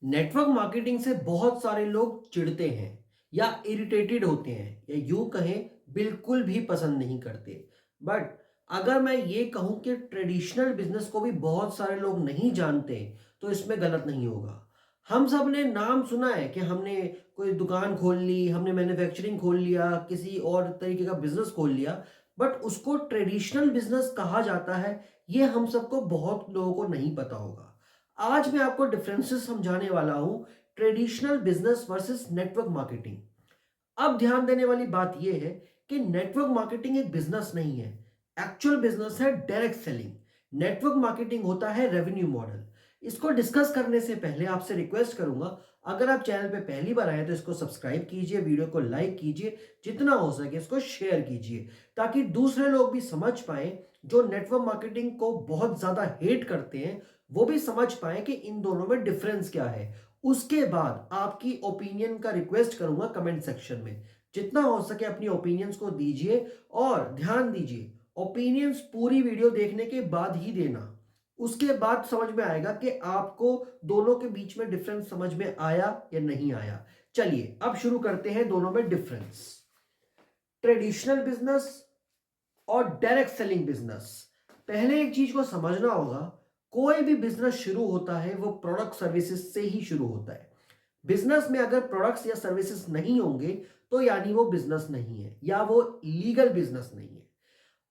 Network marketing से बहुत सारे लोग चिढ़ते हैं या इरिटेटेड होते हैं या यूं कहें बिल्कुल भी पसंद नहीं करते। बट अगर मैं ये कहूं कि ट्रेडिशनल बिजनेस को भी बहुत सारे लोग नहीं जानते तो इसमें गलत नहीं होगा। हम सब ने नाम सुना है कि हमने कोई दुकान खोल ली, हमने मैन्युफैक्चरिंग खोल लिया, किसी और तरीके का बिजनेस खोल लिया, बट उसको ट्रेडिशनल बिजनेस कहा जाता है। ये हम सबको बहुत लोगों को नहीं पता होगा। आज मैं आपको डिफरेंसेस समझाने वाला हूं, traditional business versus network marketing. अब ध्यान देने वाली बात यह है कि नेटवर्क मार्केटिंग एक बिजनेस नहीं है। एक्चुअल बिजनेस है डायरेक्ट सेलिंग। नेटवर्क मार्केटिंग होता है रेवेन्यू मॉडल। इसको डिस्कस करने से पहले आपसे रिक्वेस्ट करूंगा, अगर आप चैनल पे पहली बार आए तो इसको सब्सक्राइब कीजिए, वीडियो को लाइक कीजिए, जितना हो सके इसको शेयर कीजिए ताकि दूसरे लोग भी समझ पाए जो नेटवर्क मार्केटिंग को बहुत ज्यादा हेट करते हैं, वो भी समझ पाए कि इन दोनों में डिफरेंस क्या है। उसके बाद आपकी ओपिनियन का रिक्वेस्ट करूंगा कमेंट सेक्शन में। जितना हो सके अपनी ओपिनियंस को दीजिए और ध्यान दीजिए, ओपिनियंस पूरी वीडियो देखने के बाद ही देना। उसके बाद समझ में आएगा कि आपको दोनों के बीच में डिफरेंस समझ में आया या नहीं आया। चलिए अब शुरू करते हैं दोनों में डिफरेंस। ट्रेडिशनल बिजनेस और डायरेक्ट सेलिंग बिजनेस। पहले एक चीज को समझना होगा, कोई भी बिजनेस शुरू होता है वो प्रोडक्ट सर्विसेज से ही शुरू होता है। बिजनेस में अगर प्रोडक्ट्स या सर्विसेज नहीं होंगे तो यानी वो बिजनेस नहीं है या वो लीगल बिजनेस नहीं है।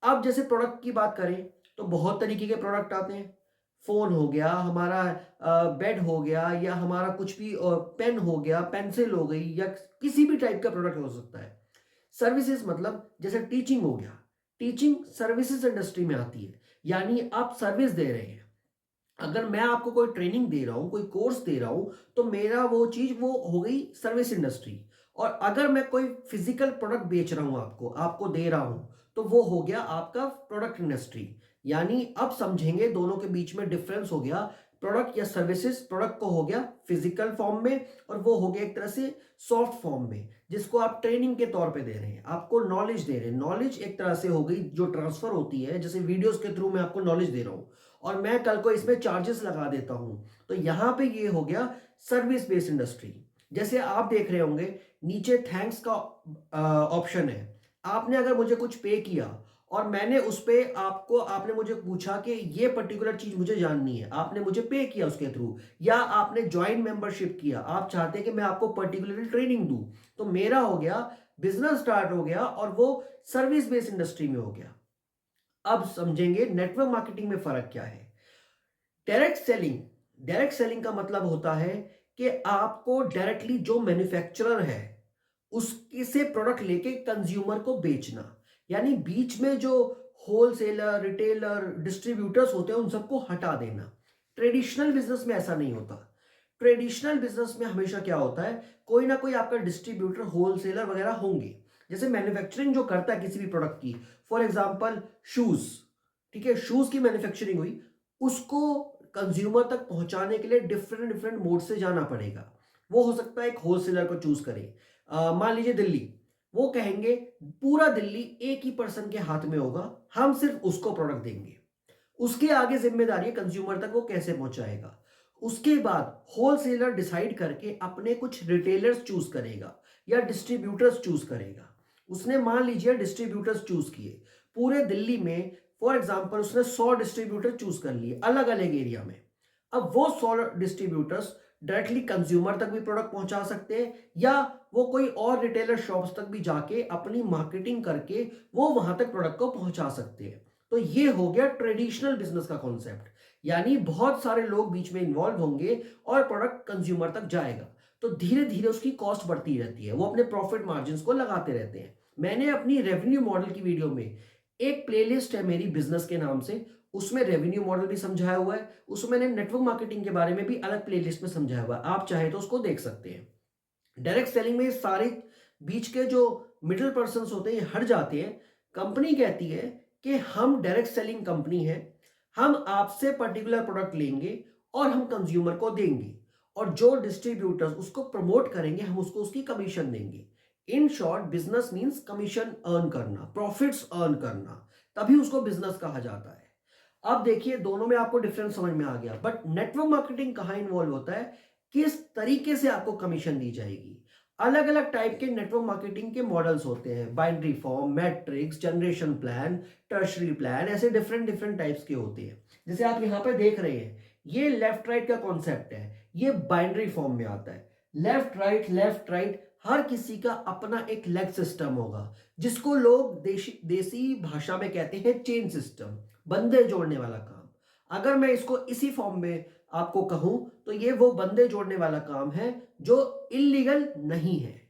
अब जैसे प्रोडक्ट की बात करें तो बहुत तरीके के प्रोडक्ट आते हैं। फोन हो गया हमारा, बेड हो गया, या हमारा कुछ भी पेन हो गया, पेंसिल हो गई, या किसी भी टाइप का प्रोडक्ट हो सकता है। सर्विसेज मतलब जैसे टीचिंग हो गया, टीचिंग सर्विसेज इंडस्ट्री में आती है, यानी आप सर्विस दे रहे हैं। अगर मैं आपको कोई ट्रेनिंग दे रहा हूं, कोई कोर्स दे रहा हूं, तो मेरा वो चीज वो हो गई सर्विस इंडस्ट्री। और अगर मैं कोई फिजिकल प्रोडक्ट बेच रहा हूं, आपको आपको दे रहा हूं, तो वो हो गया आपका प्रोडक्ट इंडस्ट्री। यानी अब समझेंगे दोनों के बीच में डिफरेंस हो गया। प्रोडक्ट या सर्विसेज, प्रोडक्ट को हो गया फिजिकल फॉर्म में और वो हो गया एक तरह से सॉफ्ट फॉर्म में, जिसको आप ट्रेनिंग के तौर पे दे रहे हैं, आपको नॉलेज दे रहे हैं। नॉलेज एक तरह से हो गई जो ट्रांसफर होती है, जैसे वीडियोस के थ्रू मैं आपको नॉलेज दे रहा हूं और मैं कल को इसमें चार्जेस लगा देता हूं, तो यहां पे ये हो गया सर्विस बेस्ड इंडस्ट्री। जैसे आप देख रहे होंगे नीचे थैंक्स का ऑप्शन है। आपने अगर मुझे कुछ पे किया और मैंने उस पे आपको, आपने मुझे पूछा कि ये पर्टिकुलर चीज मुझे जाननी है, आपने मुझे पे किया उसके थ्रू, या आपने ज्वाइन मेंबरशिप किया, आप चाहते हैं कि मैं आपको पर्टिकुलरली ट्रेनिंग दूं, तो मेरा हो गया बिजनेस स्टार्ट हो गया और वो सर्विस बेस्ड इंडस्ट्री में हो गया। अब समझेंगे नेटवर्क मार्केटिंग में फर्क क्या है। डायरेक्ट सेलिंग, डायरेक्ट सेलिंग का मतलब होता है कि आपको डायरेक्टली जो मैन्युफैक्चरर है उसके से प्रोडक्ट लेके कंज्यूमर को बेचना। यानी बीच में जो होलसेलर, रिटेलर, डिस्ट्रीब्यूटर्स होते हैं उन सबको हटा देना। ट्रेडिशनल बिजनेस में ऐसा नहीं होता। ट्रेडिशनल बिजनेस में हमेशा क्या होता है, कोई ना कोई आपका डिस्ट्रीब्यूटर, होलसेलर वगैरह होंगे। जैसे मैन्युफैक्चरिंग जो करता है किसी भी प्रोडक्ट की, फॉर एग्जांपल शूज, ठीक है, शूज की मैन्युफैक्चरिंग हुई, उसको कंज्यूमर तक पहुंचाने के लिए डिफरेंट डिफरेंट मोड से जाना पड़ेगा। वो हो सकता है एक होलसेलर को चूज करे। मान लीजिए दिल्ली, वो कहेंगे पूरा दिल्ली एक ही पर्सन के हाथ में होगा, हम सिर्फ उसको प्रोडक्ट देंगे। उसके आगे जिम्मेदारी है कंज्यूमर तक वो कैसे पहुंचाएगा। उसके बाद होलसेलर डिसाइड करके अपने कुछ रिटेलर्स चूज करेगा या डिस्ट्रीब्यूटर्स चूज करेगा। उसने मान लीजिए डिस्ट्रीब्यूटर्स चूज किए पूरे दिल्ली में, फॉर एग्जांपल उसने 100 डिस्ट्रीब्यूटर चूज कर लिए अलग अलग एरिया में। अब वो 100 डिस्ट्रीब्यूटर्स डायरेक्टली कंज्यूमर तक भी प्रोडक्ट पहुंचा सकते हैं, या वो कोई और रिटेलर शॉप्स तक भी जाके अपनी मार्केटिंग करके वो वहां तक प्रोडक्ट को पहुंचा सकते हैं। तो ये हो गया ट्रेडिशनल बिजनेस का कॉन्सेप्ट। यानी बहुत सारे लोग बीच में इन्वॉल्व होंगे और प्रोडक्ट कंज्यूमर तक जाएगा, तो धीरे धीरे उसकी कॉस्ट बढ़ती रहती है, वो अपने प्रॉफिट मार्जिन को लगाते रहते हैं। मैंने अपनी रेवेन्यू मॉडल की वीडियो में, एक प्लेलिस्ट है मेरी बिजनेस के नाम से, उसमें रेवेन्यू मॉडल भी समझाया हुआ है, उसमें मैंने नेटवर्क मार्केटिंग के बारे में भी अलग प्लेलिस्ट में समझाया हुआ है, आप चाहे तो उसको देख सकते हैं। डायरेक्ट सेलिंग में सारे बीच के जो मिडिल पर्सन होते हैं ये हट जाते हैं। कंपनी कहती है कि हम डायरेक्ट सेलिंग कंपनी है, हम आपसे पर्टिकुलर प्रोडक्ट लेंगे और हम कंज्यूमर को देंगे, और जो डिस्ट्रीब्यूटर्स उसको प्रमोट करेंगे हम उसको उसकी कमीशन देंगे। In short business means commission earn करना, प्रॉफिट्स अर्न करना, तभी उसको बिजनेस कहा जाता है। अब देखिए दोनों में आपको डिफरेंस समझ में आ गया। बट नेटवर्क मार्केटिंग कहां इन्वॉल्व होता है किस तरीके से आपको कमीशन दी जाएगी। अलग अलग टाइप के नेटवर्क मार्केटिंग के मॉडल्स होते हैं, binary form, matrix, generation plan, tertiary plan, ऐसे डिफरेंट डिफरेंट टाइप्स के होते हैं। जैसे आप यहाँ पे देख रहे हैं, ये लेफ्ट राइट का कॉन्सेप्ट है, ये बाइनरी फॉर्म में आता है। लेफ्ट राइट हर किसी का अपना एक लेग सिस्टम होगा, जिसको लोग देसी देसी भाषा में कहते हैं चेन सिस्टम, बंदे जोड़ने वाला काम। अगर मैं इसको इसी फॉर्म में आपको कहूं तो ये वो बंदे जोड़ने वाला काम है जो इलीगल नहीं है।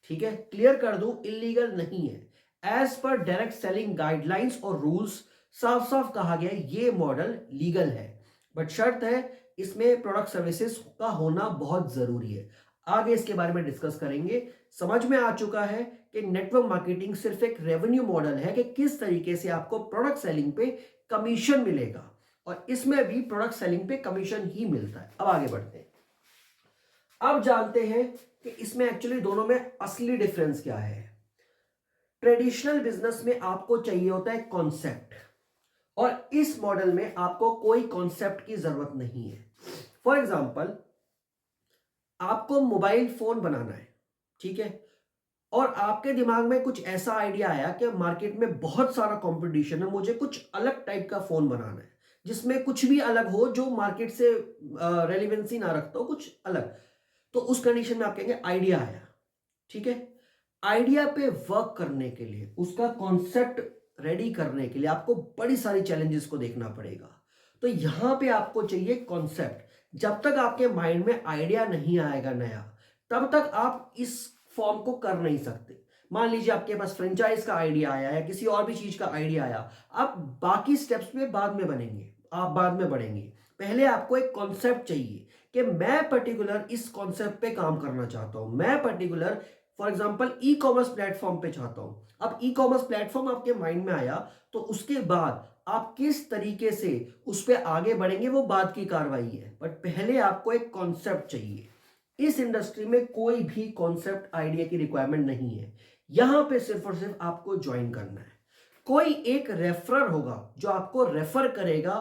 ठीक है, क्लियर कर दूं, इलीगल नहीं है। As per direct selling guidelines और रूल्स साफ साफ कहा गया है ये मॉडल लीगल है, बट शर्त है इसमें प्रोडक्ट सर्विसेज का होना बहुत जरूरी है। आगे इसके बारे में डिस्कस करेंगे। समझ में आ चुका है कि नेटवर्क मार्केटिंग सिर्फ एक रेवेन्यू मॉडल है कि किस तरीके से आपको प्रोडक्ट सेलिंग पे कमीशन मिलेगा, और इसमें भी प्रोडक्ट सेलिंग पे कमीशन ही मिलता है। अब आगे बढ़ते हैं, अब जानते हैं कि इसमें एक्चुअली दोनों में असली डिफरेंस क्या है। ट्रेडिशनल बिजनेस में आपको चाहिए होता है कॉन्सेप्ट, और इस मॉडल में आपको कोई कॉन्सेप्ट की जरूरत नहीं है। फॉर एग्जाम्पल, आपको मोबाइल फोन बनाना है, ठीक है, और आपके दिमाग में कुछ ऐसा आइडिया आया कि मार्केट में बहुत सारा कंपटीशन है, मुझे कुछ अलग टाइप का फोन बनाना है जिसमें कुछ भी अलग हो, जो मार्केट से रेलिवेंसी ना रखता हो, कुछ अलग। तो उस कंडीशन में आप कहेंगे आइडिया आया, ठीक है। आइडिया पे वर्क करने के लिए, उसका कॉन्सेप्ट रेडी करने के लिए आपको बड़ी सारी चैलेंजेस को देखना पड़ेगा। तो यहां पे आपको चाहिए कॉन्सेप्ट। जब तक आपके माइंड में आइडिया नहीं आएगा नया, तब तक आप इस फॉर्म को कर नहीं सकते। मान लीजिए आपके पास फ्रेंचाइज का आइडिया आया है, किसी और भी चीज का आइडिया आया, आप बाकी स्टेप्स में बाद में बनेंगे, आप बाद में बढ़ेंगे। पहले आपको एक कॉन्सेप्ट चाहिए कि मैं पर्टिकुलर इस कॉन्सेप्ट पे काम करना चाहता हूं, मैं particular for example e commerce platform पे चाहता हूं। अब ई कॉमर्स प्लेटफॉर्म आपके माइंड में आया, तो उसके बाद आप किस तरीके से उस पर आगे बढ़ेंगे वो बाद की कार्रवाई है, बट पहले आपको एक कॉन्सेप्ट चाहिए। इस इंडस्ट्री में कोई भी कॉन्सेप्ट आइडिया की रिक्वायरमेंट नहीं है, यहां पे सिर्फ और सिर्फ आपको ज्वाइन करना है। कोई एक रेफरर होगा जो आपको रेफर करेगा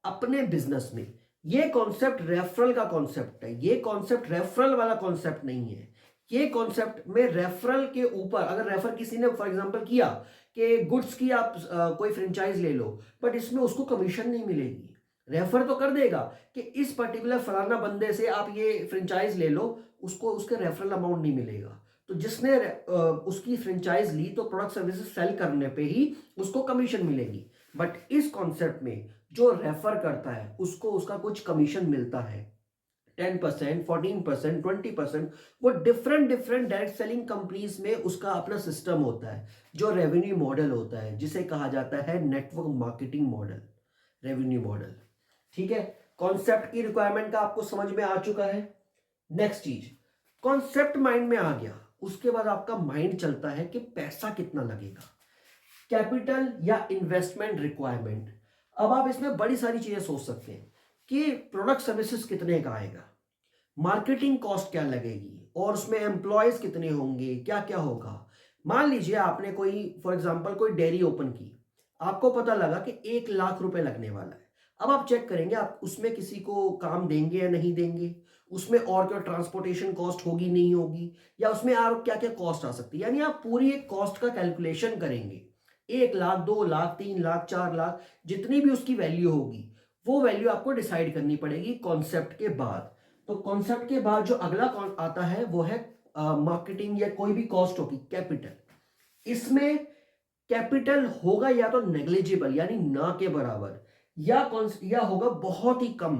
अपने बिजनेस में। ये कॉन्सेप्ट रेफरल का कॉन्सेप्ट है, ये कॉन्सेप्ट रेफरल वाला कॉन्सेप्ट नहीं है। ये कॉन्सेप्ट में रेफरल के ऊपर, अगर रेफर किसी ने फॉर एग्जांपल किया कि गुड्स की आप कोई फ्रेंचाइज ले लो, बट इसमें उसको कमीशन नहीं मिलेगी। रेफर तो कर देगा कि इस पर्टिकुलर फलाना बंदे से आप ये फ्रेंचाइज ले लो, उसको उसके रेफरल अमाउंट नहीं मिलेगा। तो जिसने उसकी फ्रेंचाइज ली तो प्रोडक्ट सर्विसेज सेल करने पे ही उसको कमीशन मिलेगी, बट इस कॉन्सेप्ट में जो रेफर करता है उसको उसका कुछ कमीशन मिलता है, 10%, 14%, 20%। वो different different direct selling companies में उसका अपना सिस्टम होता है, जो रेवेन्यू मॉडल होता है, जिसे कहा जाता है network marketing model, revenue model. ठीक है, कॉन्सेप्ट की रिक्वायरमेंट का आपको समझ में आ चुका है। नेक्स्ट चीज, कॉन्सेप्ट माइंड में आ गया, उसके बाद आपका माइंड चलता है कि पैसा कितना लगेगा, कैपिटल या इन्वेस्टमेंट रिक्वायरमेंट। अब आप इसमें बड़ी सारी चीजें सोच सकते हैं कि प्रोडक्ट सर्विसेज कितने का आएगा, मार्केटिंग कॉस्ट क्या लगेगी, और उसमें एम्प्लॉयज कितने होंगे, क्या क्या होगा। मान लीजिए आपने कोई फॉर एग्जांपल कोई डेयरी ओपन की, आपको पता लगा कि 1 लाख रुपए लगने वाला है। अब आप चेक करेंगे आप उसमें किसी को काम देंगे या नहीं देंगे, उसमें और क्या ट्रांसपोर्टेशन कॉस्ट होगी नहीं होगी, या उसमें और क्या क्या कॉस्ट आ सकती है। यानी आप पूरी एक कॉस्ट का कैलकुलेशन करेंगे, 1 लाख, 2 लाख, 3 लाख, 4 लाख, जितनी भी उसकी वैल्यू होगी, वो वैल्यू आपको डिसाइड करनी पड़ेगी कॉन्सेप्ट के बाद। तो कॉन्सेप्ट के बाद जो अगला आता है वो है मार्केटिंग या कोई भी कॉस्ट होगी, कैपिटल। इसमें कैपिटल होगा या तो नेग्लिजिबल यानी ना के बराबर, या होगा बहुत ही कम।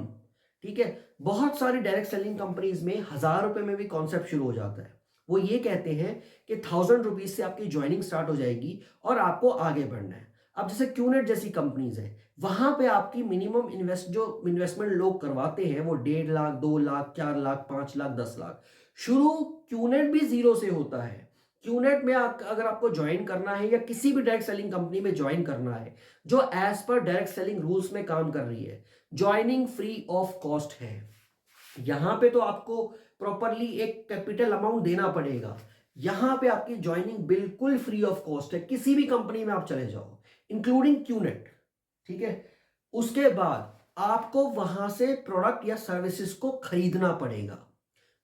ठीक है, बहुत सारी डायरेक्ट सेलिंग कंपनीज में 1000 रुपए में भी कॉन्सेप्ट शुरू हो जाता है। वो ये कहते हैं कि 1000 रुपीज से आपकी ज्वाइनिंग स्टार्ट हो जाएगी और आपको आगे बढ़ना है। अब जैसे क्यूनेट जैसी कंपनीज है, वहां पे आपकी मिनिमम इन्वेस्टमेंट लोग करवाते हैं वो 1.5 लाख, 2 लाख, 4 लाख, 5 लाख, 10 लाख। शुरू क्यूनेट भी जीरो से होता है। क्यूनेट में अगर आपको ज्वाइन करना है या किसी भी डायरेक्ट सेलिंग कंपनी में ज्वाइन करना है जो as per direct selling rules में काम कर रही है, ज्वाइनिंग फ्री ऑफ कॉस्ट है। यहां पे तो आपको प्रॉपरली एक कैपिटल अमाउंट देना पड़ेगा। यहां पे आपकी ज्वाइनिंग बिल्कुल फ्री ऑफ कॉस्ट है, किसी भी कंपनी में आप चले जाओ इंक्लूडिंग क्यूनेट। ठीक है, उसके बाद आपको वहां से प्रोडक्ट या सर्विसेज को खरीदना पड़ेगा।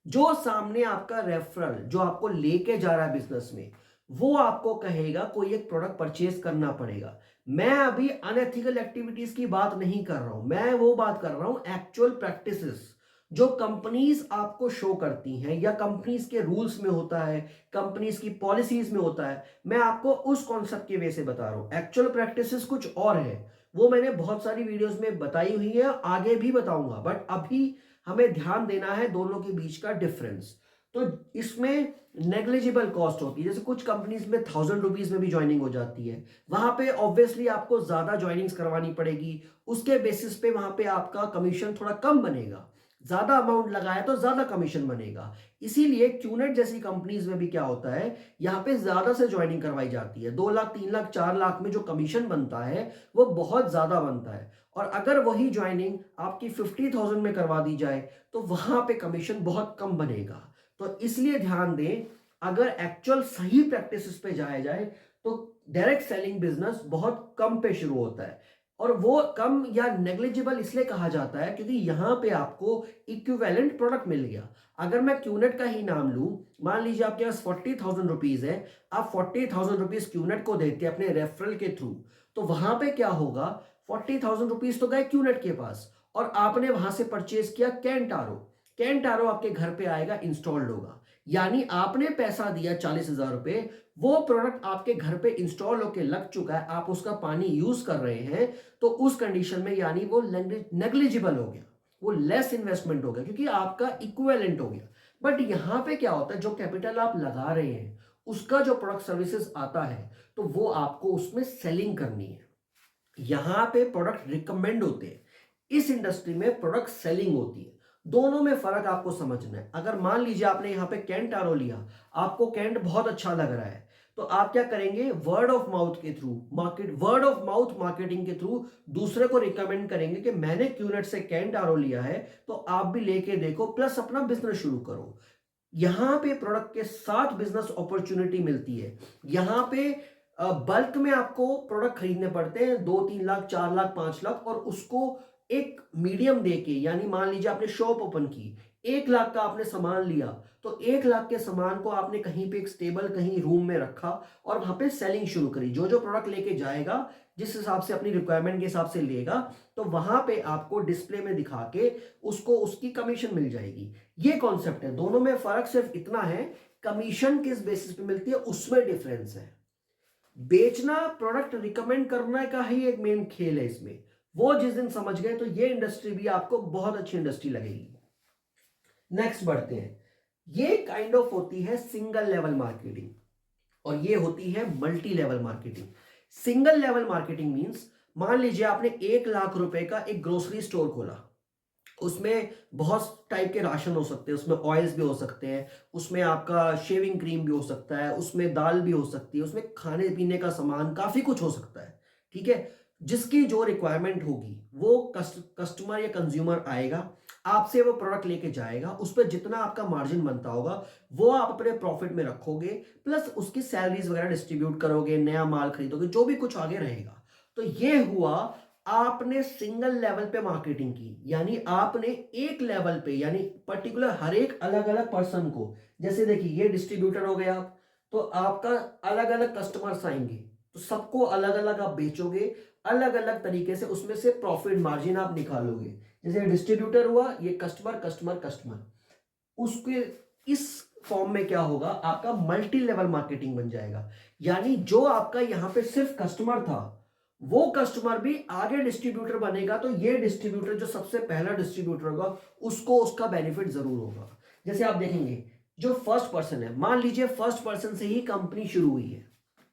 जो सामने आपका रेफरल जो आपको लेके जा रहा है बिजनेस में, वो आपको कहेगा कोई एक प्रोडक्ट परचेज करना पड़ेगा। मैं अभी अनएथिकल एक्टिविटीज की बात नहीं कर रहा हूं, मैं वो बात कर रहा हूं एक्चुअल प्रैक्टिसेस जो कंपनीज आपको शो करती हैं या कंपनीज के रूल्स में होता है, कंपनीज की पॉलिसीज में होता है। मैं आपको उस कॉन्सेप्ट के वे से बता रहा हूं। एक्चुअल प्रैक्टिसेस कुछ और है, वो मैंने बहुत सारी वीडियोस में बताई हुई है, आगे भी बताऊंगा, बट अभी हमें ध्यान देना है दोनों के बीच का डिफरेंस। तो इसमें नेग्लिजिबल कॉस्ट होती है, जैसे कुछ कंपनीज में 1000 रुपीज में भी ज्वाइनिंग हो जाती है, वहां पे ऑब्वियसली आपको ज्यादा ज्वाइनिंग्स करवानी पड़ेगी, उसके बेसिस पे वहां पे आपका कमीशन थोड़ा कम बनेगा। ज्यादा अमाउंट लगाया तो ज्यादा कमीशन बनेगा। इसीलिए क्यूनेट जैसी कंपनीज में भी क्या होता है, यहाँ पे ज्यादा से ज्वाइनिंग करवाई जाती है। 2 लाख 3 लाख 4 लाख में जो कमीशन बनता है वो बहुत ज्यादा बनता है, और अगर वही ज्वाइनिंग आपकी 50,000 में करवा दी जाए तो वहां पे कमीशन बहुत कम बनेगा। तो इसलिए ध्यान दें, अगर एक्चुअल सही प्रैक्टिसेस पे जाया जाए तो डायरेक्ट सेलिंग बिजनेस बहुत कम पे शुरू होता है, और वो कम या नेग्लिजिबल इसलिए कहा जाता है क्योंकि यहां पे आपको इक्विवेलेंट प्रोडक्ट मिल गया। अगर मैं क्यूनेट का ही नाम लूं, मान लीजिए आपके पास 40,000 रुपीज है, आप 40,000 रुपीज क्यूनेट को देते हैं अपने रेफरल के थ्रू, तो वहां पे क्या होगा, 40,000 रुपीज तो गए क्यूनेट के पास, और आपने वहां से परचेज किया कैंटारो। कैंटारो आपके घर पे आएगा, इंस्टॉल्ड होगा, यानी आपने पैसा दिया 40,000 रुपए, वो प्रोडक्ट आपके घर पे इंस्टॉल होके लग चुका है, आप उसका पानी यूज कर रहे हैं। तो उस कंडीशन में यानी वो नेग्लिजिबल हो गया, वो लेस इन्वेस्टमेंट हो गया क्योंकि आपका इक्विवेलेंट हो गया। बट यहां पे क्या होता है, जो कैपिटल आप लगा रहे हैं उसका जो प्रोडक्ट सर्विसेज आता है, तो वो आपको उसमें सेलिंग करनी है। यहां पे प्रोडक्ट रिकमेंड होते हैं, इस इंडस्ट्री में प्रोडक्ट सेलिंग होती है। दोनों में फर्क आपको समझना है। अगर मान लीजिए आपने यहां पे कैंट आरओ लिया, आपको कैंट बहुत अच्छा लग रहा है, तो आप क्या करेंगे, वर्ड ऑफ माउथ के through, word of mouth marketing के थ्रू दूसरे को रिकमेंड करेंगे कि मैंने क्यूनेट से कैंट आरओ लिया है, तो आप भी लेके देखो, प्लस अपना बिजनेस शुरू करो। यहां पे प्रोडक्ट के साथ बिजनेस अपॉर्चुनिटी मिलती है। यहां पे बल्क में आपको प्रोडक्ट खरीदने पड़ते हैं, 2-3 लाख 4 लाख 5 लाख, और उसको एक मीडियम देके, यानी मान लीजिए आपने शॉप ओपन की, 1 लाख का आपने सामान लिया, तो 1 लाख के सामान को आपने कहीं पे एक स्टेबल कहीं रूम में रखा और वहां पे सेलिंग शुरू करी। जो जो प्रोडक्ट लेके जाएगा, जिस हिसाब से अपनी रिक्वायरमेंट के हिसाब से लेगा, तो वहां पे आपको डिस्प्ले में दिखा के उसको उसकी कमीशन मिल जाएगी। ये कॉन्सेप्ट है, दोनों में फर्क सिर्फ इतना है, कमीशन किस बेसिस पे मिलती है उसमें डिफरेंस है। बेचना, प्रोडक्ट रिकमेंड करने का ही एक मेन खेल है इसमें। वो जिस दिन समझ गए तो ये इंडस्ट्री भी आपको बहुत अच्छी इंडस्ट्री लगेगी। नेक्स्ट बढ़ते हैं। ये काइंड ऑफ होती है सिंगल लेवल मार्केटिंग, और ये होती है multi level marketing. Single level marketing means, मान लीजिए आपने 1 लाख रुपए का एक ग्रोसरी स्टोर खोला, उसमें बहुत टाइप के राशन हो सकते हैं, उसमें ऑयल्स भी हो सकते हैं, उसमें आपका शेविंग क्रीम भी हो सकता है, उसमें दाल भी हो सकती है, उसमें खाने पीने का सामान काफी कुछ हो सकता है। ठीक है, जिसकी जो रिक्वायरमेंट होगी वो कस्टमर या कंज्यूमर आएगा, आपसे वो प्रोडक्ट लेके जाएगा, उस पर जितना आपका मार्जिन बनता होगा वो आप अपने प्रॉफिट में रखोगे, प्लस उसकी सैलरीज वगैरह डिस्ट्रीब्यूट करोगे, नया माल खरीदोगे, जो भी कुछ आगे रहेगा। तो ये हुआ, आपने सिंगल लेवल पे मार्केटिंग की, यानी आपने एक लेवल पे, यानी पर्टिकुलर हर एक अलग अलग पर्सन को, जैसे देखिए ये डिस्ट्रीब्यूटर हो गया आप, तो आपका अलग अलग कस्टमर्स आएंगे, तो सबको अलग अलग आप बेचोगे, अलग अलग तरीके से उसमें से प्रॉफिट मार्जिन आप निकालोगे। जैसे डिस्ट्रीब्यूटर हुआ, ये कस्टमर कस्टमर कस्टमर, उसके इस फॉर्म में क्या होगा, आपका मल्टी लेवल मार्केटिंग बन जाएगा। यानी जो आपका यहां पे सिर्फ कस्टमर था, वो कस्टमर भी आगे डिस्ट्रीब्यूटर बनेगा, तो ये डिस्ट्रीब्यूटर जो सबसे पहला डिस्ट्रीब्यूटर होगा उसको उसका बेनिफिट जरूर होगा। जैसे आप देखेंगे, जो फर्स्ट पर्सन है, मान लीजिए फर्स्ट पर्सन से ही कंपनी शुरू हुई है,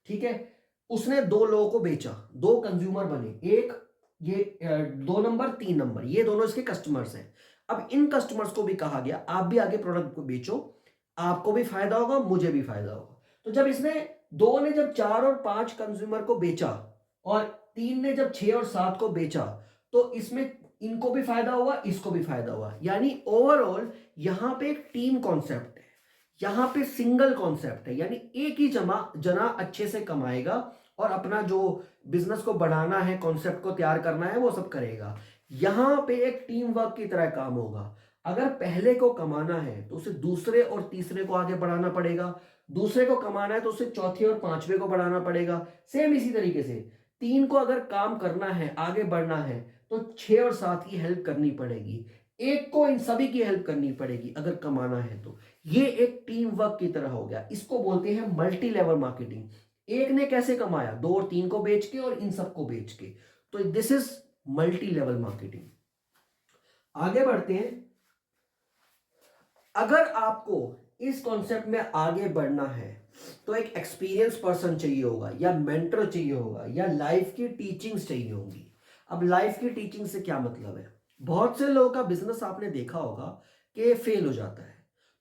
ठीक है, उसने 2 लोगों को बेचा, 2 कंज्यूमर बने, एक ये 2 नंबर 3 नंबर, ये दोनों इसके कस्टमर्स हैं। अब इन कस्टमर्स को भी कहा गया आप भी आगे प्रोडक्ट को बेचो, आपको भी फायदा होगा, मुझे भी फायदा होगा। तो जब इसने, दो ने जब 4 और 5 कंज्यूमर को बेचा, और 3 ने जब 6 और 7 को बेचा, तो इसमें इनको भी फायदा हुआ, इसको भी फायदा हुआ। यानी ओवरऑल यहां पे एक टीम कॉन्सेप्ट है, यहां पे सिंगल कॉन्सेप्ट है, यानी एक ही जना अच्छे से कमाएगा और अपना जो बिजनेस को बढ़ाना है, कॉन्सेप्ट को तैयार करना है, वो सब करेगा। यहां पे एक टीम वर्क की तरह काम होगा। अगर पहले को कमाना है तो उसे दूसरे और तीसरे को आगे बढ़ाना पड़ेगा, दूसरे को कमाना है तो उसे चौथे और पांचवे को बढ़ाना पड़ेगा। सेम इसी तरीके से तीन को अगर काम करना है, आगे बढ़ना है, तो छह और सात की हेल्प करनी पड़ेगी, एक को इन सभी की हेल्प करनी पड़ेगी अगर कमाना है तो। ये एक टीम वर्क की तरह हो गया, इसको बोलते हैं मल्टी लेवल मार्केटिंग। एक ने कैसे कमाया, दो और तीन को बेच के और इन सबको बेच के। तो this is multi level marketing. आगे बढ़ते हैं। अगर आपको इस कॉन्सेप्ट में आगे बढ़ना है तो एक एक्सपीरियंस पर्सन चाहिए होगा, या मेंटर चाहिए होगा, या लाइफ की टीचिंग्स चाहिए होंगी। अब लाइफ की टीचिंग से क्या मतलब है, बहुत से लोगों का बिजनेस आपने देखा होगा कि फेल हो जाता है,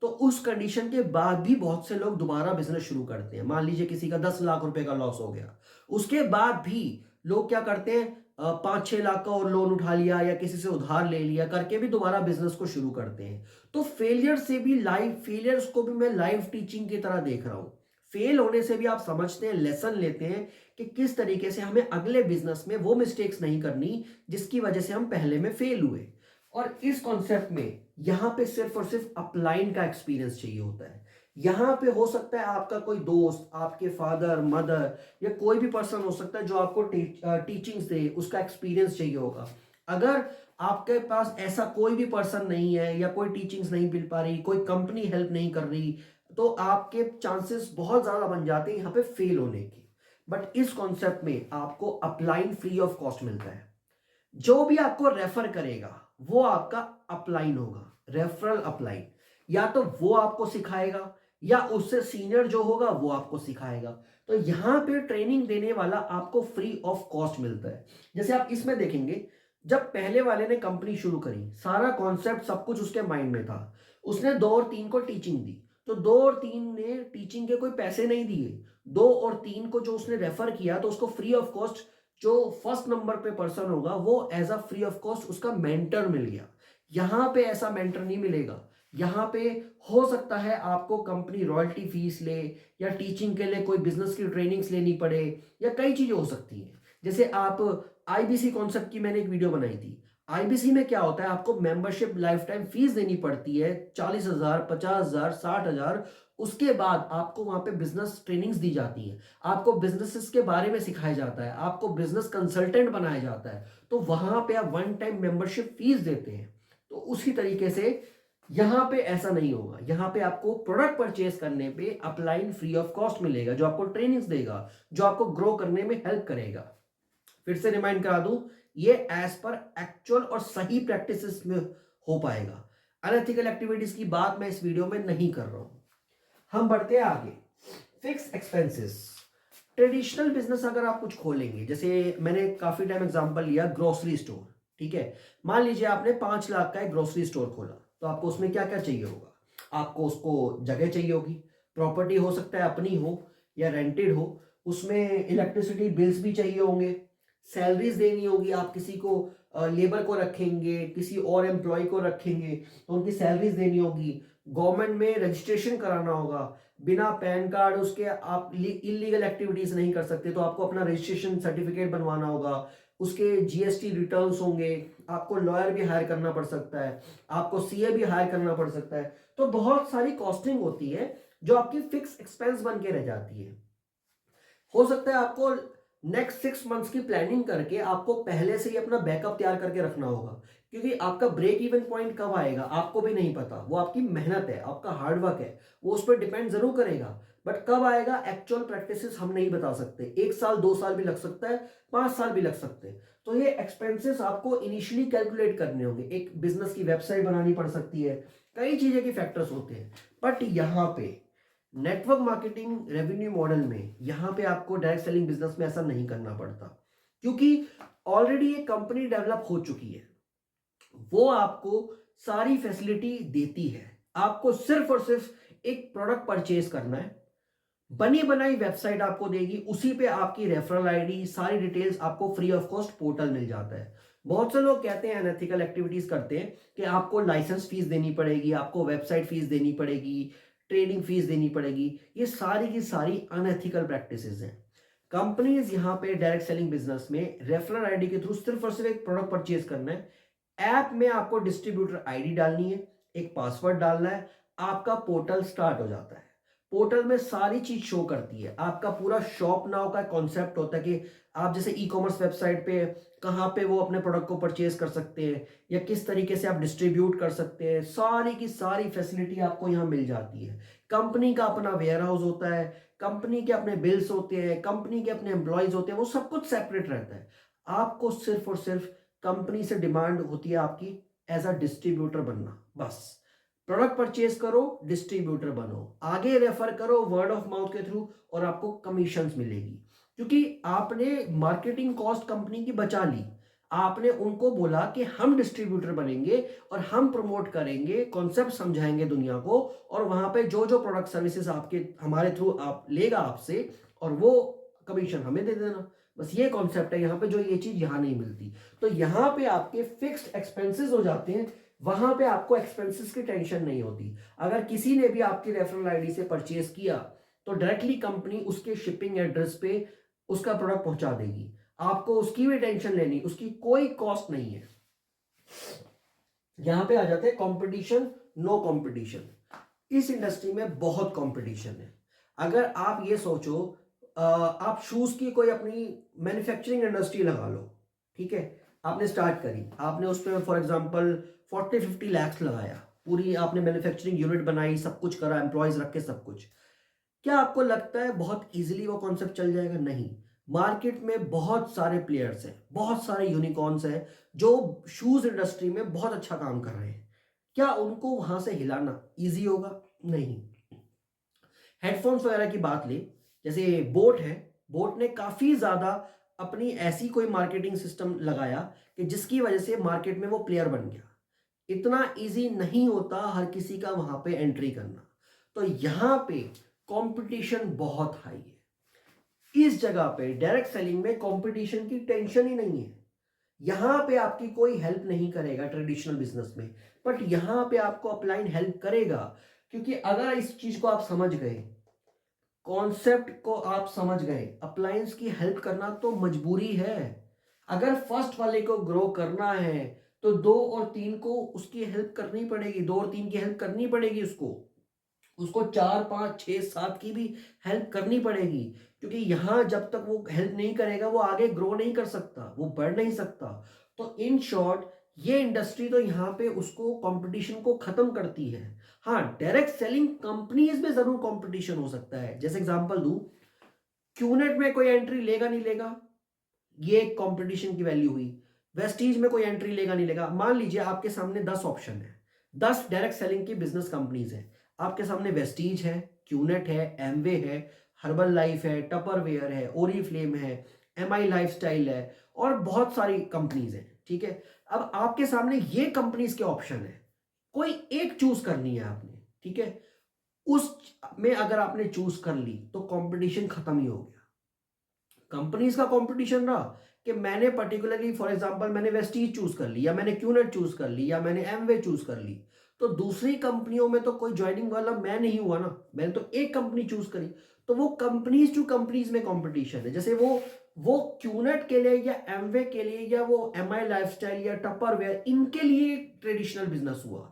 तो उस कंडीशन के बाद भी बहुत से लोग दोबारा बिजनेस शुरू करते हैं। मान लीजिए किसी का 10 लाख रुपए का लॉस हो गया, उसके बाद भी लोग क्या करते हैं, 5-6 लाख का और लोन उठा लिया या किसी से उधार ले लिया करके भी दोबारा बिजनेस को शुरू करते हैं। तो फेलियर से भी फेलियर्स को भी मैं लाइफ टीचिंग की तरह देख रहा हूं। फेल होने से भी आप समझते हैं, लेसन लेते हैं कि किस तरीके से हमें अगले बिजनेस में वो मिस्टेक्स नहीं करनी जिसकी वजह से हम पहले में फेल हुए। और इस कॉन्सेप्ट में यहां पे सिर्फ और सिर्फ अपलाइन का एक्सपीरियंस चाहिए होता है। यहां पे हो सकता है आपका कोई दोस्त, आपके फादर मदर, या कोई भी पर्सन हो सकता है जो आपको टीचिंग्स दे, उसका एक्सपीरियंस चाहिए होगा। अगर आपके पास ऐसा कोई भी पर्सन नहीं है, या कोई टीचिंग्स नहीं मिल पा रही, कोई कंपनी हेल्प नहीं कर रही, तो आपके चांसेस बहुत ज्यादा बन जाते हैं यहाँ पे फेल होने के। बट इस कॉन्सेप्ट में आपको अपलाइन फ्री ऑफ कॉस्ट मिलता है। जो भी आपको रेफर करेगा वो आपका अपलाइन होगा, रेफरल अपलाइन। या तो वो आपको सिखाएगा, या उससे सीनियर जो होगा वो आपको सिखाएगा। तो यहां पे ट्रेनिंग देने वाला आपको फ्री ऑफ कॉस्ट मिलता है। जैसे आप इसमें देखेंगे, जब पहले वाले ने कंपनी शुरू करी, सारा कॉन्सेप्ट सब कुछ उसके माइंड में था, उसने दो और तीन को टीचिंग दी, तो दो और तीन ने टीचिंग के कोई पैसे नहीं दिए, दो और तीन को जो उसने रेफर किया तो उसको फ्री ऑफ कॉस्ट, जो फर्स्ट नंबर पे पर्सन होगा वो as a free of cost उसका मेंटर मिल गया। यहां पे ऐसा मेंटर नहीं मिलेगा। यहां पे हो सकता है आपको कंपनी रॉयल्टी फीस ले, या टीचिंग के लिए कोई बिजनेस की ट्रेनिंग्स लेनी पड़े, या कई चीजें हो सकती हैं। जैसे आप आईबीसी कॉन्सेप्ट की मैंने एक वीडियो बनाई थी। आईबीसी में क्या होता है, आपको मेंबरशिप लाइफ टाइम फीस देनी पड़ती है, 40,000, 50,000, 60,000। उसके बाद आपको वहां पे बिजनेस ट्रेनिंग्स दी जाती हैं, आपको बिजनेसेस के बारे में सिखाया जाता है, आपको बिजनेस कंसल्टेंट बनाया जाता है। तो वहां पे आप वन टाइम मेंबरशिप फीस देते हैं। तो उसी तरीके से यहां पे ऐसा नहीं होगा। यहां पे आपको प्रोडक्ट परचेज करने पे अपलाइन फ्री ऑफ कॉस्ट मिलेगा, जो आपको ट्रेनिंग्स देगा, जो आपको ग्रो करने में हेल्प करेगा। फिर से रिमाइंड करा दूं, ये एज पर एक्चुअल और सही प्रैक्टिसेस में हो पाएगा। अनएथिकल एक्टिविटीज की बात मैं इस वीडियो में नहीं कर रहा हूं। हम बढ़ते हैं आगे। Fix expenses. ट्रेडिशनल बिजनेस अगर आप कुछ खोलेंगे, जैसे मैंने काफी टाइम एग्जांपल लिया ग्रोसरी स्टोर, ठीक है। मान लीजिए आपने 5 लाख का एक ग्रोसरी स्टोर खोला, तो आपको उसमें क्या क्या चाहिए होगा, आपको उसको जगह चाहिए होगी, प्रॉपर्टी हो सकता है अपनी हो या रेंटेड हो, उसमें इलेक्ट्रिसिटी बिल्स भी चाहिए होंगे, सैलरीज देनी होगी, आप किसी को लेबर को रखेंगे, किसी और एम्प्लॉय को रखेंगे तो उनकी सैलरीज देनी होगी, गवर्नमेंट में रजिस्ट्रेशन कराना होगा, बिना पैन कार्ड उसके आप इलीगल एक्टिविटीज नहीं कर सकते, तो आपको अपना रजिस्ट्रेशन सर्टिफिकेट बनवाना होगा, उसके जीएसटी रिटर्न्स होंगे, आपको लॉयर भी हायर करना पड़ सकता है, आपको सीए भी हायर करना पड़ सकता है। तो बहुत सारी कॉस्टिंग होती है जो आपकी फिक्स एक्सपेंस बन के रह जाती है। हो सकता है आपको नेक्स्ट 6 मंथ्स की प्लानिंग करके आपको पहले से ही अपना बैकअप तैयार करके रखना होगा, क्योंकि आपका ब्रेक इवन पॉइंट कब आएगा आपको भी नहीं पता। वो आपकी मेहनत है, आपका हार्डवर्क है, वो उस पर डिपेंड जरूर करेगा, बट कब आएगा एक्चुअल प्रैक्टिसेस हम नहीं बता सकते। 1 साल 2 साल भी लग सकता है, 5 साल भी लग सकते हैं। तो ये एक्सपेंसेस आपको इनिशियली कैलकुलेट करने होंगे, एक बिजनेस की वेबसाइट बनानी पड़ सकती है, कई चीजें के फैक्टर्स होते हैं। बट यहाँ पे नेटवर्क मार्केटिंग रेवेन्यू मॉडल में यहां पे आपको डायरेक्ट सेलिंग बिजनेस में ऐसा नहीं करना पड़ता, क्योंकि ऑलरेडी एक कंपनी डेवलप हो चुकी है, वो आपको सारी फैसिलिटी देती है। आपको सिर्फ और सिर्फ एक प्रोडक्ट परचेज करना है, बनी बनाई वेबसाइट आपको देगी, उसी पे आपकी रेफरल आईडी सारी डिटेल्स आपको फ्री ऑफ कॉस्ट पोर्टल मिल जाता है। बहुत से लोग कहते हैं अनएथिकल एक्टिविटीज करते हैं कि आपको लाइसेंस फीस देनी पड़ेगी, आपको वेबसाइट फीस देनी पड़ेगी, ट्रेडिंग फीस देनी पड़ेगी। ये सारी की सारी अनएथिकल प्रैक्टिसेस हैं। कंपनीज यहाँ पे डायरेक्ट सेलिंग बिजनेस में रेफरल आईडी के थ्रू सिर्फ और सिर्फ एक प्रोडक्ट परचेज करना है। ऐप में आपको डिस्ट्रीब्यूटर आईडी डालनी है, एक पासवर्ड डालना है, आपका पोर्टल स्टार्ट हो जाता है। पोर्टल में सारी चीज शो करती है, आपका पूरा शॉप नाउ का कॉन्सेप्ट होता है कि आप जैसे ई कॉमर्स वेबसाइट पे कहाँ पे वो अपने प्रोडक्ट को परचेज कर सकते हैं या किस तरीके से आप डिस्ट्रीब्यूट कर सकते हैं, सारी की सारी फैसिलिटी आपको यहाँ मिल जाती है। कंपनी का अपना वेयर हाउस होता है, कंपनी के अपने बिल्स होते हैं, कंपनी के अपने एम्प्लॉयज होते हैं, वो सब कुछ सेपरेट रहता है। आपको सिर्फ और सिर्फ कंपनी से डिमांड होती है आपकी एज अ डिस्ट्रीब्यूटर बनना, बस। प्रोडक्ट परचेज करो, डिस्ट्रीब्यूटर बनो, आगे रेफर करो वर्ड ऑफ माउथ के थ्रू, और आपको कमीशंस मिलेगी, क्योंकि आपने मार्केटिंग कॉस्ट कंपनी की बचा ली। आपने उनको बोला कि हम डिस्ट्रीब्यूटर बनेंगे और हम प्रमोट करेंगे, कॉन्सेप्ट समझाएंगे दुनिया को, और वहां पे जो जो प्रोडक्ट सर्विसेज आपके हमारे थ्रू आप लेगा आपसे, और वो कमीशन हमें दे देना। बस ये कॉन्सेप्ट है यहाँ पे, जो ये चीज यहाँ नहीं मिलती। तो यहाँ पे आपके फिक्स्ड एक्सपेंसेस हो जाते हैं, वहां पे आपको एक्सपेंसेस की टेंशन नहीं होती। अगर किसी ने भी आपकी रेफरल आईडी से परचेज किया तो डायरेक्टली कंपनी उसके शिपिंग एड्रेस पे उसका प्रोडक्ट पहुंचा देगी, आपको उसकी भी टेंशन लेनी, उसकी कोई कॉस्ट नहीं है। यहां पे आ जाते हैं कंपटीशन, नो कंपटीशन। इस इंडस्ट्री में बहुत कंपटीशन है। अगर आप ये सोचो, आप शूज की कोई अपनी मैन्युफैक्चरिंग इंडस्ट्री लगा लो, ठीक है, आपने स्टार्ट करी, आपने उस पर फॉर एग्जांपल 40-50 लाख लगाया, पूरी आपने मैन्युफैक्चरिंग यूनिट बनाई, सब कुछ करा, एम्प्लॉयज रख के सब कुछ। क्या आपको लगता है बहुत इजीली वो कॉन्सेप्ट चल जाएगा? नहीं। मार्केट में बहुत सारे प्लेयर्स हैं, बहुत सारे यूनिकॉर्न्स हैं जो शूज इंडस्ट्री में बहुत अच्छा काम कर रहे हैं। क्या उनको वहां से हिलाना इजी होगा? नहीं। हेडफोन्स वगैरह की बात ले, जैसे बोट है, बोट ने काफी ज्यादा अपनी ऐसी कोई मार्केटिंग सिस्टम लगाया कि जिसकी वजह से मार्केट में वो प्लेयर बन गया। इतना इजी नहीं होता हर किसी का वहां पे एंट्री करना। तो यहां पे कंपटीशन बहुत हाई है। इस जगह पे डायरेक्ट सेलिंग में कंपटीशन की टेंशन ही नहीं है। यहां पे आपकी कोई हेल्प नहीं करेगा ट्रेडिशनल बिजनेस में, बट यहां पे आपको अपलाइन हेल्प करेगा, क्योंकि अगर इस चीज को आप समझ गए, कॉन्सेप्ट को आप समझ गए, अप्लायंस की हेल्प करना तो मजबूरी है। अगर फर्स्ट वाले को ग्रो करना है तो 2 और 3 को उसकी हेल्प करनी पड़ेगी, 2 और 3 की हेल्प करनी पड़ेगी उसको, उसको 4, 5, 6, 7 की भी हेल्प करनी पड़ेगी, क्योंकि यहां जब तक वो हेल्प नहीं करेगा वो आगे ग्रो नहीं कर सकता, वो बढ़ नहीं सकता। तो इन शॉर्ट ये इंडस्ट्री तो यहाँ पे उसको कंपटीशन को खत्म करती है। हाँ, डायरेक्ट सेलिंग कंपनीज में जरूर कंपटीशन हो सकता है। जैसे एग्जांपल दूं, क्यूनेट में कोई एंट्री लेगा नहीं लेगा, ये एक कंपटीशन की वैल्यू हुई। वेस्टीज में कोई एंट्री लेगा नहीं लेगा। मान लीजिए आपके सामने 10 ऑप्शन है, 10 डायरेक्ट सेलिंग की बिजनेस कंपनीज है आपके सामने। वेस्टीज है, क्यूनेट है, एमवे है, हर्बल लाइफ है, टपरवेयर है, ओरीफ्लेम है, एमआई लाइफस्टाइल है, और बहुत सारी कंपनीज है, ठीक है। अब आपके सामने ये कंपनीज के ऑप्शन है, कोई एक चूज करनी है आपने, ठीक है। उस में अगर आपने चूज कर ली तो कंपटीशन खत्म ही हो गया। कंपनीज का कंपटीशन रहा कि मैंने पर्टिकुलरली फॉर एग्जांपल मैंने वेस्टीज चूज कर ली, या मैंने क्यूनेट चूज कर ली, या मैंने एमवे चूज कर ली, तो दूसरी कंपनियों में तो कोई ज्वाइनिंग वाला मैं नहीं हुआ ना, मैंने तो एक कंपनी चूज करी। तो वो कंपनीज टू कंपनीज में कंपटीशन है। जैसे वो क्यूनेट के लिए या एमवे के लिए या वो एमआई लाइफस्टाइल या टपरवेयर, इनके लिए ट्रेडिशनल बिजनेस हुआ।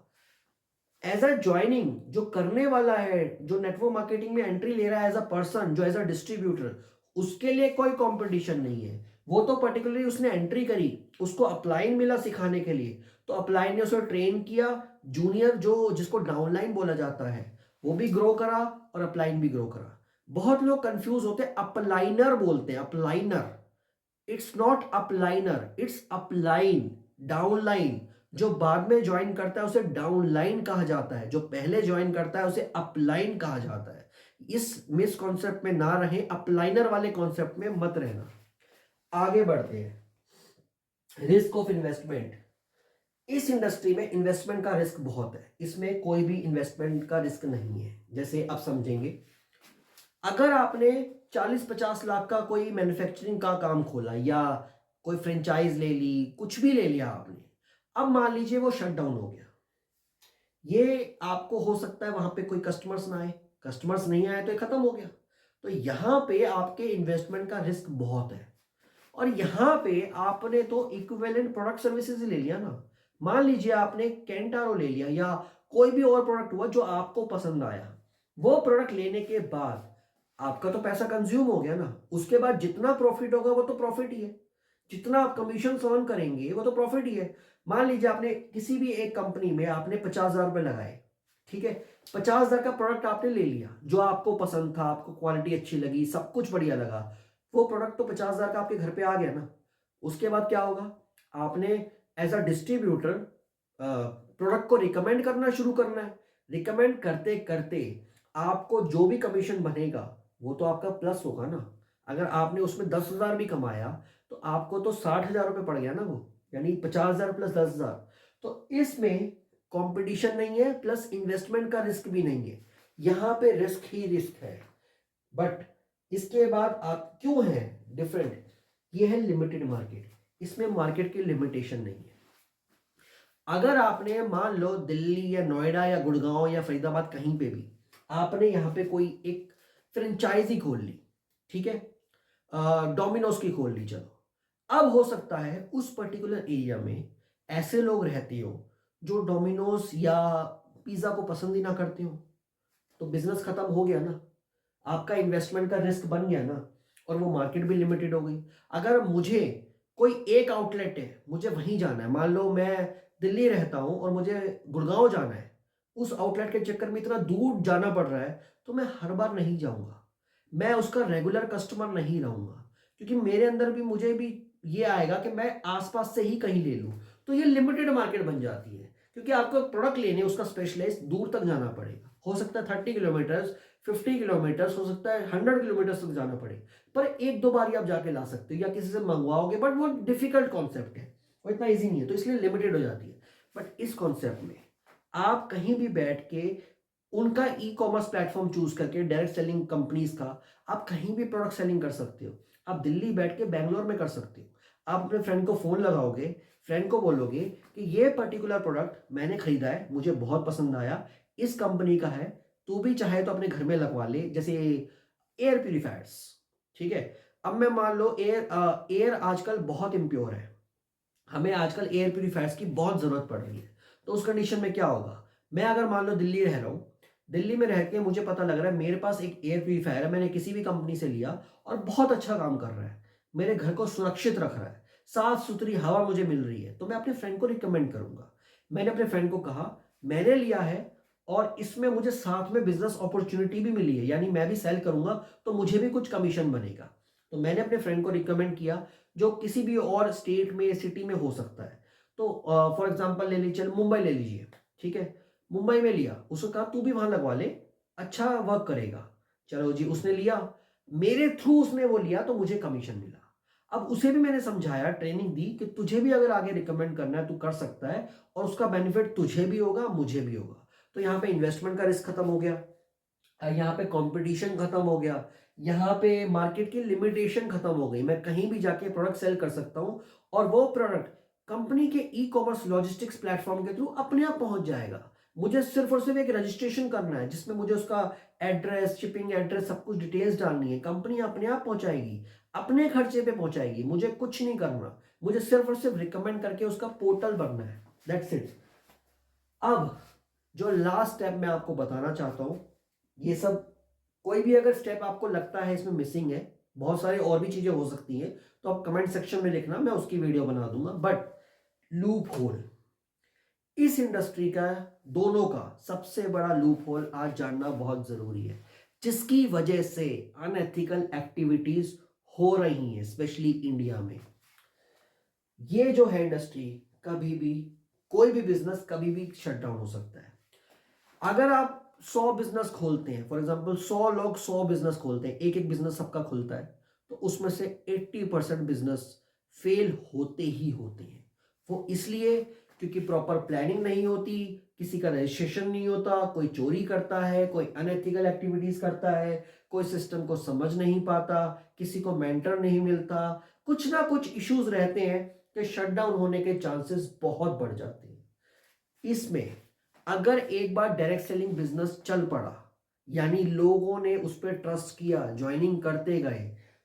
एज अ ज्वाइनिंग जो करने वाला है, जो नेटवर्क मार्केटिंग में एंट्री ले रहा है एज अ पर्सन, जो एज अ डिस्ट्रीब्यूटर, उसके लिए कोई कंपटीशन नहीं है। वो तो पर्टिकुलरली उसने एंट्री करी, उसको अपलाइन मिला सिखाने के लिए, तो अपलाइन ने उसे ट्रेन किया, जूनियर जो जिसको डाउनलाइन बोला जाता है वो भी ग्रो करा और अपलाइन भी ग्रो करा। बहुत लोग कंफ्यूज होते हैं, अपलाइनर बोलते हैं, upliner. It's not upliner, it's upline, downline. जो बाद में ज्वाइन करता है उसे डाउनलाइन कहा जाता है, जो पहले ज्वाइन करता है उसे अपलाइन कहा जाता है। इस मिस कॉन्सेप्ट में ना रहे, अपलाइनर वाले कॉन्सेप्ट में मत रहना। आगे बढ़ते हैं। Risk of investment. इस इंडस्ट्री में इन्वेस्टमेंट का रिस्क बहुत है, इसमें कोई भी इन्वेस्टमेंट का रिस्क नहीं है। जैसे आप समझेंगे, अगर आपने 40-50 लाख का कोई मैन्युफैक्चरिंग का काम खोला या कोई फ्रेंचाइज ले ली, कुछ भी ले लिया आपने, अब मान लीजिए वो शट डाउन हो गया, ये आपको हो सकता है वहां पे कोई कस्टमर्स ना आए, कस्टमर्स नहीं आए तो ये खत्म हो गया। तो यहां पे आपके इन्वेस्टमेंट का रिस्क बहुत है। और यहां पे आपने तो इक्विवेलेंट प्रोडक्ट सर्विसेज ले लिया ना, मान लीजिए आपने कैंटारो ले लिया या कोई भी और प्रोडक्ट हुआ जो आपको पसंद आया, वो प्रोडक्ट लेने के बाद आपका तो पैसा कंज्यूम हो गया ना, उसके बाद जितना प्रॉफिट होगा वो तो प्रॉफिट ही है, जितना आप कमीशन अर्न करेंगे वो तो प्रॉफिट ही है। मान लीजिए आपने किसी भी एक कंपनी में आपने 50,000 रुपये लगाए, ठीक है, 50,000 का प्रोडक्ट आपने ले लिया जो आपको पसंद था, आपको क्वालिटी अच्छी लगी, सब कुछ बढ़िया लगा, वो प्रोडक्ट तो 50,000 का आपके घर पे आ गया ना। उसके बाद क्या होगा, आपने एज अ डिस्ट्रीब्यूटर प्रोडक्ट को रिकमेंड करना शुरू करना है। रिकमेंड करते करते आपको जो भी कमीशन बनेगा वो तो आपका प्लस होगा ना। अगर आपने उसमें 10,000 भी कमाया तो आपको तो 60,000 रुपये पड़ गया ना वो, यानी 50,000 प्लस 10,000। तो इसमें कंपटीशन नहीं है, प्लस इन्वेस्टमेंट का रिस्क भी नहीं है, यहाँ पे रिस्क ही रिस्क है। बट इसके बाद आप क्यों है डिफरेंट, ये है लिमिटेड मार्केट, इसमें मार्केट की लिमिटेशन नहीं है। अगर आपने मान लो दिल्ली या नोएडा या गुड़गांव या फरीदाबाद कहीं पे भी आपने यहाँ पे कोई एक फ्रेंचाइजी खोल ली, ठीक है, डोमिनोज की खोल ली, चलो, अब हो सकता है उस पर्टिकुलर एरिया में ऐसे लोग रहते हो जो डोमिनोज या पिज्जा को पसंद ही ना करते हो, तो बिजनेस खत्म हो गया ना, आपका इन्वेस्टमेंट का रिस्क बन गया ना, और वो मार्केट भी लिमिटेड हो गई। अगर मुझे कोई एक आउटलेट है, मुझे वहीं जाना है, मान लो मैं दिल्ली रहता हूं और मुझे गुड़गांव जाना है, उस आउटलेट के चक्कर में इतना दूर जाना पड़ रहा है, तो मैं हर बार नहीं जाऊंगा, मैं उसका रेगुलर कस्टमर नहीं रहूंगा, क्योंकि मेरे अंदर भी मुझे भी ये आएगा कि मैं आसपास से ही कहीं ले लूं। तो ये लिमिटेड मार्केट बन जाती है, क्योंकि आपको प्रोडक्ट लेने उसका स्पेशलाइस्ट दूर तक जाना पड़ेगा, हो सकता है 30 किलोमीटर, 50 किलोमीटर, हो सकता है 100 किलोमीटर तक जाना पड़े, पर एक दो बार ही आप जाके ला सकते हो या किसी से मंगवाओगे, बट वो डिफिकल्ट कॉन्सेप्ट है, वो इतना इजी नहीं है, तो इसलिए लिमिटेड हो जाती है। बट इस कॉन्सेप्ट में आप कहीं भी बैठ के उनका ई कॉमर्स प्लेटफॉर्म चूज करके, डायरेक्ट सेलिंग कंपनीज का, आप कहीं भी प्रोडक्ट सेलिंग कर सकते हो। आप दिल्ली बैठ के बैंगलोर में कर सकते हो, आप अपने फ्रेंड को फोन लगाओगे, फ्रेंड को बोलोगे कि ये पर्टिकुलर प्रोडक्ट मैंने खरीदा है, मुझे बहुत पसंद आया, इस कंपनी का है, तू भी चाहे तो अपने घर में लगवा ले, जैसे एयर प्यूरिफायर्स, ठीक है। अब मैं मान लो एयर आजकल बहुत इम्प्योर है, हमें आजकल एयर प्यूरिफायर्स की बहुत जरूरत पड़ रही है, तो उस कंडीशन में क्या होगा, मैं अगर मान लो दिल्ली रह रहा हूं, दिल्ली में रह के मुझे पता लग रहा है मेरे पास एक एयर प्यूरिफायर है, मैंने किसी भी कंपनी से लिया और बहुत अच्छा काम कर रहा है, मेरे घर को सुरक्षित रख रहा है, साफ सुथरी हवा मुझे मिल रही है, तो मैं अपने फ्रेंड को रिकमेंड करूंगा। मैंने अपने फ्रेंड को कहा मैंने लिया है और इसमें मुझे साथ में बिजनेस अपॉर्चुनिटी भी मिली है, यानी मैं भी सेल करूंगा तो मुझे भी कुछ कमीशन बनेगा। तो मैंने अपने फ्रेंड को रिकमेंड किया जो किसी भी और स्टेट में, सिटी में हो सकता है। तो फॉर एग्जांपल ले लीजिए, मुंबई ले लीजिए, ठीक है, मुंबई में लिया, उसको कहा तू भी वहां लगवा ले, अच्छा वर्क करेगा, चलो जी, उसने लिया, मेरे थ्रू उसने वो लिया तो मुझे कमीशन मिला। अब उसे भी मैंने समझाया, ट्रेनिंग दी कि तुझे भी अगर आगे रिकमेंड करना है तू कर सकता है, और उसका बेनिफिट तुझे भी होगा, मुझे भी होगा। तो यहाँ पे इन्वेस्टमेंट का रिस्क खत्म हो गया, यहाँ पे कंपटीशन खत्म हो गया, यहाँ पे मार्केट की लिमिटेशन खत्म हो गई, मैं कहीं भी जाके प्रोडक्ट सेल कर सकता हूँ, और वो प्रोडक्ट कंपनी के ई कॉमर्स लॉजिस्टिक्स प्लेटफॉर्म के थ्रू अपने आप पहुंच जाएगा। मुझे सिर्फ और सिर्फ एक रजिस्ट्रेशन करना है जिसमें मुझे उसका एड्रेस, शिपिंग एड्रेस, सब कुछ डिटेल्स डालनी है, कंपनी अपने आप पहुंचाएगी, अपने खर्चे पे पहुंचाएगी, मुझे कुछ नहीं करना, मुझे सिर्फ और सिर्फ रिकमेंड करके उसका पोर्टल बनना है, दैट्स इट। अब जो लास्ट स्टेप मैं आपको बताना चाहता हूं, ये सब कोई भी अगर स्टेप आपको लगता है इसमें मिसिंग है, बहुत सारे और भी चीजें हो सकती हैं, तो आप कमेंट सेक्शन में लिखना, मैं उसकी वीडियो बना दूंगा। बट लूप होल, इस इंडस्ट्री का, दोनों का सबसे बड़ा लूप होल आज जानना बहुत जरूरी है, जिसकी वजह से अनएथिकल एक्टिविटीज हो रही हैं, स्पेशली इंडिया में। ये जो है इंडस्ट्री, कभी भी कोई भी बिजनेस कभी भी शट डाउन हो सकता है। अगर आप 100 बिजनेस खोलते हैं, फॉर एग्जांपल 100 लोग 100 बिजनेस खोलते हैं, एक एक बिजनेस सबका खुलता है, तो उसमें से 80% बिजनेस फेल होते ही होते हैं। वो इसलिए क्योंकि प्रॉपर प्लानिंग नहीं होती, किसी का रजिस्ट्रेशन नहीं होता, कोई चोरी करता है, कोई अनएथिकल एक्टिविटीज करता है, कोई सिस्टम को समझ नहीं पाता, किसी को मेंटर नहीं मिलता, कुछ ना कुछ इश्यूज रहते हैं कि शटडाउन होने के चांसेस बहुत बढ़ जाते हैं। इसमें अगर एक बार डायरेक्ट सेलिंग बिजनेस चल पड़ा, यानी लोगों ने उस पर ट्रस्ट किया, ज्वाइनिंग करते गए,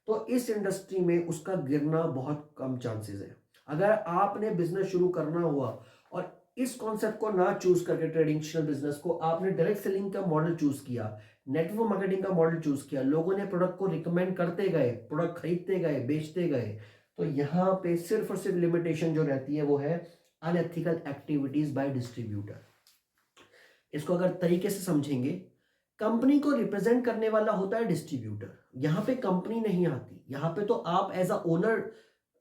तो इस इंडस्ट्री में उसका गिरना बहुत कम चांसेस है। अगर आपने बिजनेस शुरू करना हुआ और इस कॉन्सेप्ट को ना चूज करके ट्रेडिशनल बिजनेस को आपने डायरेक्ट सेलिंग का मॉडल चूज किया, नेटवर्क मार्केटिंग का मॉडल चूज किया, लोगों ने प्रोडक्ट को रिकमेंड करते गए, प्रोडक्ट खरीदते गए, बेचते गए, तो यहाँ पे सिर्फ और सिर्फ लिमिटेशन जो रहती है वो है अनएथिकल एक्टिविटीज बाय डिस्ट्रीब्यूटर। इसको अगर तरीके से समझेंगे, कंपनी को रिप्रेजेंट करने वाला होता है डिस्ट्रीब्यूटर। यहाँ पे कंपनी नहीं आती, यहाँ पे तो आप एज अ ओनर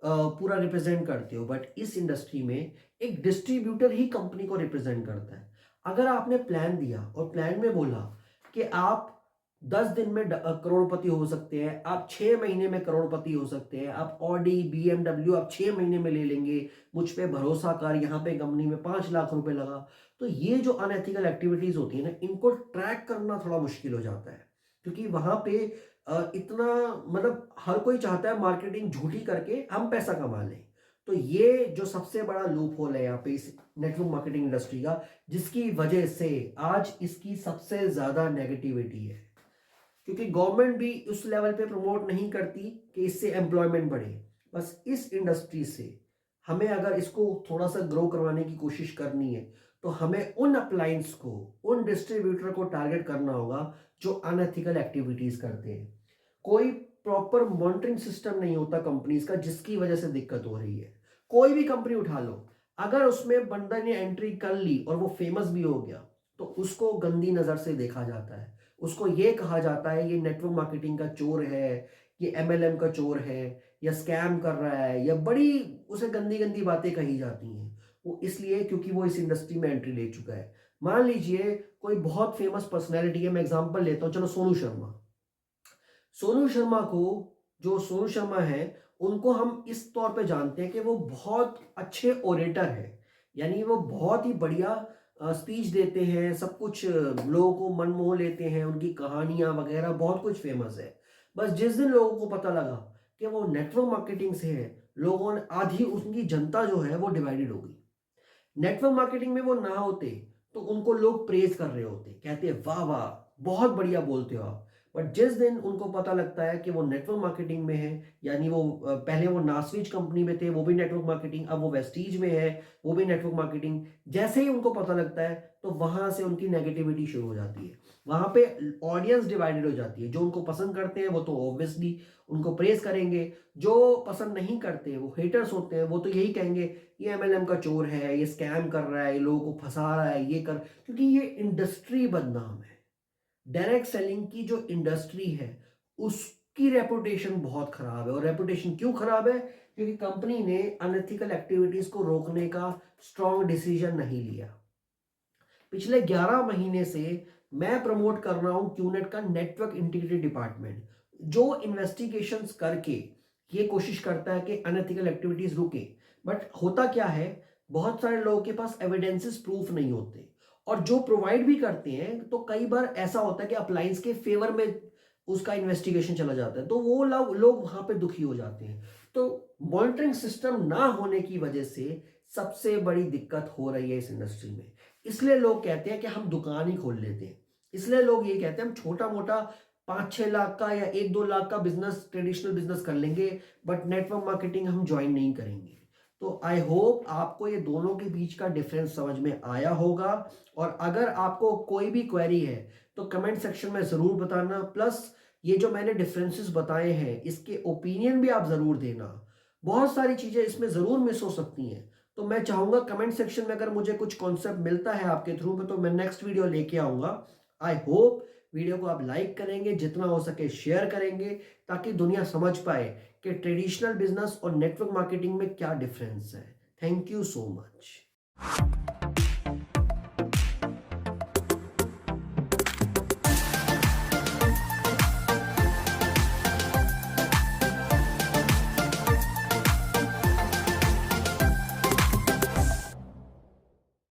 पूरा रिप्रेजेंट करते हो, बट इस इंडस्ट्री में एक डिस्ट्रीब्यूटर ही कंपनी को रिप्रेजेंट करता है। अगर आपने प्लान दिया और प्लान में बोला कि आप 10 दिन में करोड़पति हो सकते हैं, आप 6 महीने में करोड़पति हो सकते हैं, आप ऑडी बीएमडब्ल्यू आप 6 महीने में ले लेंगे, मुझ पे भरोसा कर, यहाँ पे कंपनी में 5 लाख रुपए लगा, तो ये जो अनएथिकल एक्टिविटीज होती है ना, इनको ट्रैक करना थोड़ा मुश्किल हो जाता है, क्योंकि वहां पे इतना मतलब हर कोई चाहता है मार्केटिंग झूठी करके हम पैसा कमा लें। तो ये जो सबसे बड़ा लूप होल है यहाँ पे इस नेटवर्क मार्केटिंग इंडस्ट्री का, जिसकी वजह से आज इसकी सबसे ज्यादा नेगेटिविटी है, क्योंकि गवर्नमेंट भी उस लेवल पे प्रमोट नहीं करती कि इससे एम्प्लॉयमेंट बढ़े। बस इस इंडस्ट्री से हमें अगर इसको थोड़ा सा ग्रो करवाने की कोशिश करनी है, तो हमें उन अप्लायंस को, उन डिस्ट्रीब्यूटर को टारगेट करना होगा जो अनएथिकल एक्टिविटीज करते हैं। कोई प्रॉपर मॉनिटरिंग सिस्टम नहीं होता कंपनीज का, जिसकी वजह से दिक्कत हो रही है। कोई भी कंपनी उठा लो, अगर उसमें बंदा ने एंट्री कर ली और वो फेमस भी हो गया, तो उसको गंदी नजर से देखा जाता है, उसको ये कहा जाता है ये नेटवर्क मार्केटिंग का चोर है, ये एमएलएम का चोर है, या स्कैम कर रहा है, या बड़ी उसे गंदी गंदी बातें कही जाती हैं। वो इसलिए क्योंकि वो इस इंडस्ट्री में एंट्री ले चुका है। मान लीजिए कोई बहुत फेमस पर्सनैलिटी है, मैं एग्जांपल लेता हूँ, चलो सोनू शर्मा। सोनू शर्मा को, जो सोनू शर्मा है, उनको हम इस तौर पे जानते हैं कि वो बहुत अच्छे ओरेटर है, यानी वो बहुत ही बढ़िया स्पीच देते हैं, सब कुछ लोगों को मन मोह लेते हैं, उनकी कहानियां वगैरह बहुत कुछ फेमस है। बस जिस दिन लोगों को पता लगा कि वो नेटवर्क मार्केटिंग से है, लोगों ने आधी उनकी जनता जो है वो डिवाइडेड हो गई। नेटवर्क मार्केटिंग में वो ना होते तो उनको लोग प्रेज कर रहे होते, कहते वाह वाह बहुत बढ़िया बोलते हो आप। बट जिस दिन उनको पता लगता है कि वो नेटवर्क मार्केटिंग में है, यानी वो पहले वो नासविच कंपनी में थे, वो भी नेटवर्क मार्केटिंग, अब वो वेस्टीज में है, वो भी नेटवर्क मार्केटिंग, जैसे ही उनको पता लगता है तो वहां से उनकी नेगेटिविटी शुरू हो जाती है। वहां पे ऑडियंस डिवाइडेड हो जाती है। जो उनको पसंद करते हैं वो तो ऑब्वियसली उनको प्रेज करेंगे, जो पसंद नहीं करते, वो हेटर्स होते हैं, वो तो यही कहेंगे ये एमएलएम का चोर है, ये स्कैम कर रहा है, ये लोगों को फंसा रहा है, ये कर, क्योंकि ये इंडस्ट्री बदनाम है। डायरेक्ट सेलिंग की जो इंडस्ट्री है उसकी रेपुटेशन बहुत खराब है। और रेपुटेशन क्यों खराब है? क्योंकि कंपनी ने अनएथिकल एक्टिविटीज को रोकने का स्ट्रॉन्ग डिसीजन नहीं लिया। पिछले 11 महीने से मैं प्रमोट कर रहा हूं क्यूनेट का नेटवर्क इंटीग्रिटी डिपार्टमेंट, जो इन्वेस्टिगेशंस करके ये कोशिश करता है कि अनएथिकल एक्टिविटीज रुके। बट होता क्या है, बहुत सारे लोगों के पास एविडेंसेस प्रूफ नहीं होते, और जो प्रोवाइड भी करते हैं तो कई बार ऐसा होता है कि अप्लायंस के फेवर में उसका इन्वेस्टिगेशन चला जाता है, तो वो लोग वहां पे दुखी हो जाते हैं। तो मॉनिटरिंग सिस्टम ना होने की वजह से सबसे बड़ी दिक्कत हो रही है इस इंडस्ट्री में। इसलिए लोग कहते हैं कि हम दुकान ही खोल लेते हैं। इसलिए लोग ये कहते हैं हम छोटा मोटा 5-6 लाख का या 1-2 लाख का बिजनेस, ट्रेडिशनल बिजनेस कर लेंगे, बट नेटवर्क मार्केटिंग हम ज्वाइन नहीं करेंगे। तो आई होप आपको ये दोनों के बीच का डिफरेंस समझ में आया होगा। और अगर आपको कोई भी क्वेरी है तो कमेंट सेक्शन में जरूर बताना। प्लस ये जो मैंने डिफरेंसेस बताए हैं इसके ओपिनियन भी आप जरूर देना। बहुत सारी चीजें इसमें जरूर मिस हो सकती हैं, तो मैं चाहूंगा कमेंट सेक्शन में अगर मुझे कुछ कॉन्सेप्ट मिलता है आपके थ्रू में तो मैं नेक्स्ट वीडियो लेके आऊंगा। आई होप वीडियो को आप लाइक करेंगे, जितना हो सके शेयर करेंगे, ताकि दुनिया समझ पाए कि ट्रेडिशनल बिजनेस और नेटवर्क मार्केटिंग में क्या डिफरेंस है। Thank you so much.